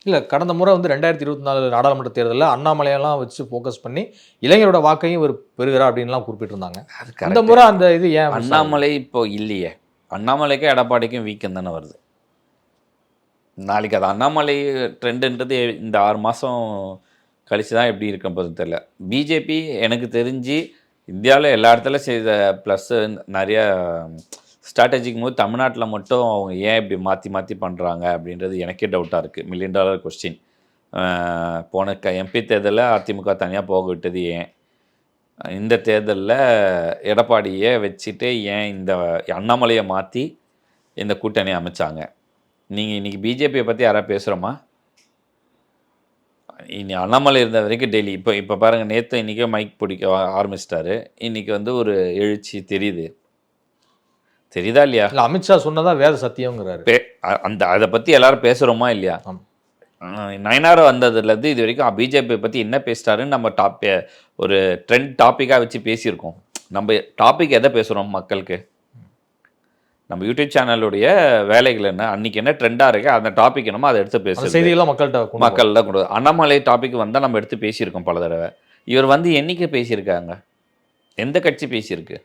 இல்லை, கடந்த முறை வந்து 2024 நாடாளுமன்ற தேர்தலில் அண்ணாமலையெல்லாம் வச்சு ஃபோக்கஸ் பண்ணி இளைஞரோட வாக்கையும் இவர் பெறுகிறார் அப்படின்லாம் குறிப்பிட்டிருந்தாங்க. இந்த முறை அந்த இது ஏன் அண்ணாமலை இப்போ இல்லையே, அண்ணாமலைக்கும் எடப்பாடிக்கும் வீக்கம் தானே வருது. நாளைக்கு அது அண்ணாமலை ட்ரெண்டுன்றது இந்த 6 மாதம் கழிச்சு தான் எப்படி இருக்க போகிறது தெரியல. பிஜேபி எனக்கு தெரிஞ்சு இந்தியாவில் எல்லா இடத்துல செய்த ப்ளஸ்ஸு நிறையா ஸ்ட்ராட்டஜிக் மூவ், தமிழ்நாட்டில் மட்டும் அவங்க ஏன் இப்படி மாற்றி மாற்றி பண்ணுறாங்க அப்படின்றது எனக்கே டவுட்டாக இருக்குது. $1 மில்லியன் கொஸ்டின். போன எம்பி தேர்தலில் அதிமுக தனியாக போக விட்டது ஏன்? இந்த தேர்தலில் எடப்பாடியை வச்சுட்டு ஏன் இந்த அண்ணாமலையை மாற்றி இந்த கூட்டணி அமைச்சாங்க? நீங்கள் இன்றைக்கி பிஜேபியை பற்றி யாராவது பேசுகிறோமா? இனி அண்ணாமலை இருந்த வரைக்கும் டெய்லி இப்போ பாருங்கள், நேற்று இன்றைக்கே மைக் பிடிக்க ஆரம்பிச்சிட்டாரு. இன்றைக்கி வந்து ஒரு எழுச்சி தெரியுதா இல்லையா? இல்லை, அமித்ஷா சொன்னதா வேத சத்தியங்கிறாரு. அதை பற்றி எல்லாரும் பேசுகிறோமா இல்லையா? நயனார் வந்ததுலேருந்து இது வரைக்கும் பிஜேபியை பற்றி என்ன பேசிட்டாருன்னு நம்ம ஒரு ட்ரெண்ட் டாப்பிக்காக வச்சு பேசியிருக்கோம். நம்ம டாபிக் எதை பேசுகிறோம்? மக்களுக்கு நம்ம யூடியூப் சேனலுடைய வேலைகள் என்ன, அன்றைக்கி என்ன ட்ரெண்டாக இருக்குது, அந்த டாபிக் என்னமோ அதை எடுத்து பேசுகிறோம். செய்திகளாக மக்கள்கிட்ட கொண்டு அண்ணாமலை டாபிக் வந்தால் நம்ம எடுத்து பேசியிருக்கோம் பல தடவை. இவர் வந்து என்றைக்கு பேசியிருக்காங்க? எந்த கட்சி பேசியிருக்கு?